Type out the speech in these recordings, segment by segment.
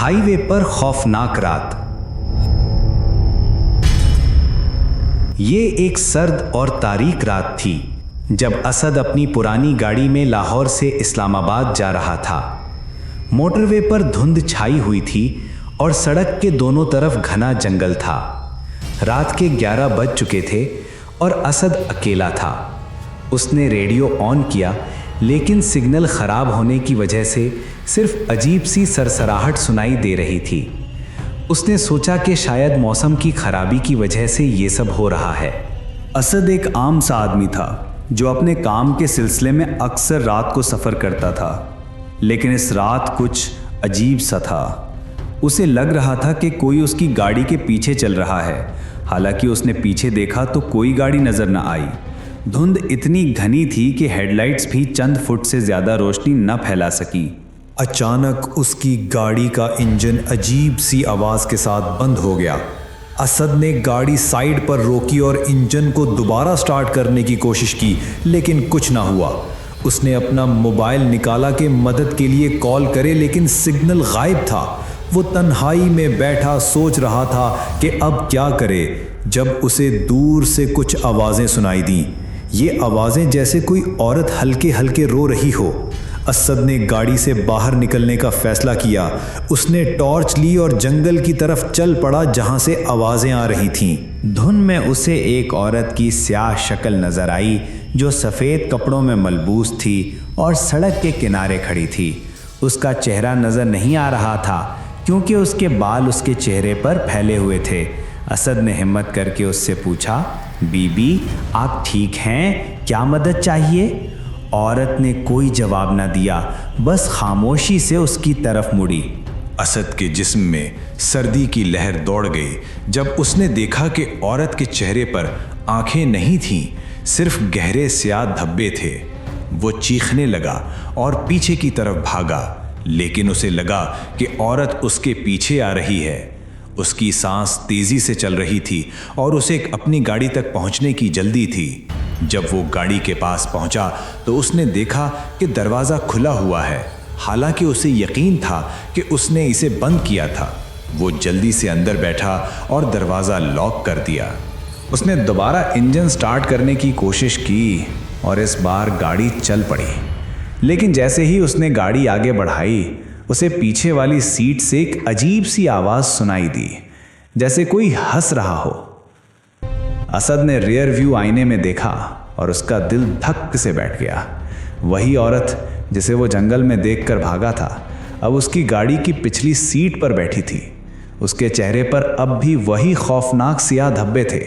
Highway पर खौफनाक रात। ये एक सर्द और तारीक रात थी जब असद अपनी पुरानी गाड़ी में लाहौर से इस्लामाबाद जा रहा था। मोटरवे पर धुंध छाई हुई थी और सड़क के दोनों तरफ घना जंगल था। रात के 11 बज चुके थे और असद अकेला था। उसने रेडियो ऑन किया, लेकिन सिग्नल खराब होने की वजह से सिर्फ अजीब सी सरसराहट सुनाई दे रही थी। उसने सोचा कि शायद मौसम की खराबी की वजह से ये सब हो रहा है। असद एक आम सा आदमी था जो अपने काम के सिलसिले में अक्सर रात को सफ़र करता था, लेकिन इस रात कुछ अजीब सा था। उसे लग रहा था कि कोई उसकी गाड़ी के पीछे चल रहा है। हालांकि उसने पीछे देखा तो कोई गाड़ी नज़र न आई। धुंध इतनी घनी थी कि हेडलाइट्स भी चंद फुट से ज़्यादा रोशनी न फैला सकी। अचानक उसकी गाड़ी का इंजन अजीब सी आवाज़ के साथ बंद हो गया। असद ने गाड़ी साइड पर रोकी और इंजन को दोबारा स्टार्ट करने की कोशिश की, लेकिन कुछ ना हुआ। उसने अपना मोबाइल निकाला कि मदद के लिए कॉल करे, लेकिन सिग्नल गायब था। वो तन्हाई में बैठा सोच रहा था कि अब क्या करे, जब उसे दूर से कुछ आवाज़ें सुनाई दी। ये आवाज़ें जैसे कोई औरत हल्के हल्के रो रही हो। असद ने गाड़ी से बाहर निकलने का फैसला किया। उसने टॉर्च ली और जंगल की तरफ चल पड़ा जहाँ से आवाज़ें आ रही थीं। धुंध में उसे एक औरत की स्याह शक्ल नज़र आई जो सफ़ेद कपड़ों में मलबूस थी और सड़क के किनारे खड़ी थी। उसका चेहरा नज़र नहीं आ रहा था क्योंकि उसके बाल उसके चेहरे पर फैले हुए थे। असद ने हिम्मत करके उससे पूछा, बीबी आप ठीक हैं, क्या मदद चाहिए? औरत ने कोई जवाब न दिया, बस खामोशी से उसकी तरफ मुड़ी। असद के जिस्म में सर्दी की लहर दौड़ गई जब उसने देखा कि औरत के चेहरे पर आंखें नहीं थीं, सिर्फ गहरे स्याह धब्बे थे। वो चीखने लगा और पीछे की तरफ भागा, लेकिन उसे लगा कि औरत उसके पीछे आ रही है। उसकी सांस तेजी से चल रही थी और उसे अपनी गाड़ी तक पहुंचने की जल्दी थी। जब वो गाड़ी के पास पहुंचा तो उसने देखा कि दरवाज़ा खुला हुआ है। हालांकि उसे यकीन था कि उसने इसे बंद किया था। वो जल्दी से अंदर बैठा और दरवाज़ा लॉक कर दिया। उसने दोबारा इंजन स्टार्ट करने की कोशिश की और इस बार गाड़ी चल पड़ी। लेकिन जैसे ही उसने गाड़ी आगे बढ़ाई, उसे पीछे वाली सीट से एक अजीब सी आवाज़ सुनाई दी, जैसे कोई हंस रहा हो। असद ने रियर व्यू आईने में देखा और उसका दिल धक से बैठ गया। वही औरत जिसे वो जंगल में देखकर भागा था, अब उसकी गाड़ी की पिछली सीट पर बैठी थी। उसके चेहरे पर अब भी वही खौफनाक स्याह धब्बे थे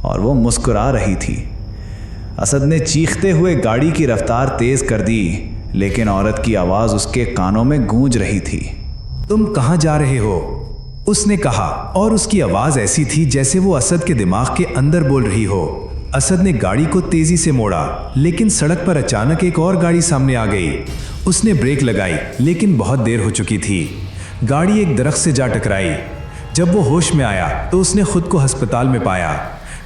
और वो मुस्कुरा रही थी। असद ने चीखते हुए गाड़ी की रफ्तार तेज़ कर दी, लेकिन औरत की आवाज़ उसके कानों में गूंज रही थी। तुम कहाँ जा रहे हो? उसने कहा, और उसकी आवाज़ ऐसी थी जैसे वो असद के दिमाग के अंदर बोल रही हो। असद ने गाड़ी को तेज़ी से मोड़ा, लेकिन सड़क पर अचानक एक और गाड़ी सामने आ गई। उसने ब्रेक लगाई, लेकिन बहुत देर हो चुकी थी। गाड़ी एक दरख्त से जा टकराई। जब वो होश में आया तो उसने खुद को अस्पताल में पाया।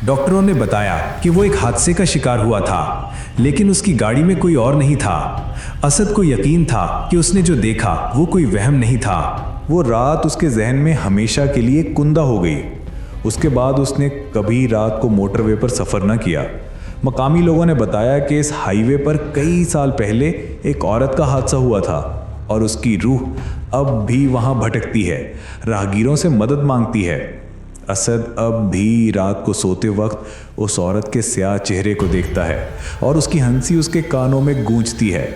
डॉक्टरों ने बताया कि वो एक हादसे का शिकार हुआ था, लेकिन उसकी गाड़ी में कोई और नहीं था। असद को यकीन था कि उसने जो देखा वो कोई वहम नहीं था। वो रात उसके जहन में हमेशा के लिए कुंदा हो गई। उसके बाद उसने कभी रात को मोटरवे पर सफ़र न किया। मकामी लोगों ने बताया कि इस हाईवे पर कई साल पहले एक औरत का हादसा हुआ था और उसकी रूह अब भी वहाँ भटकती है, राहगीरों से मदद मांगती है। असद अब भी रात को सोते वक्त उस औरत के स्याह चेहरे को देखता है और उसकी हंसी उसके कानों में गूंजती है।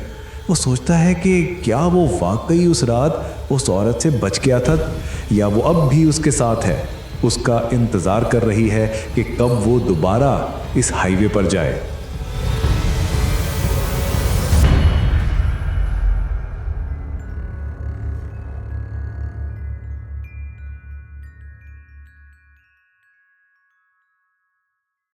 वो सोचता है कि क्या वो वाकई उस रात उस औरत से बच गया था या वो अब भी उसके साथ है। उसका इंतज़ार कर रही है कि कब वो दोबारा इस हाईवे पर जाए।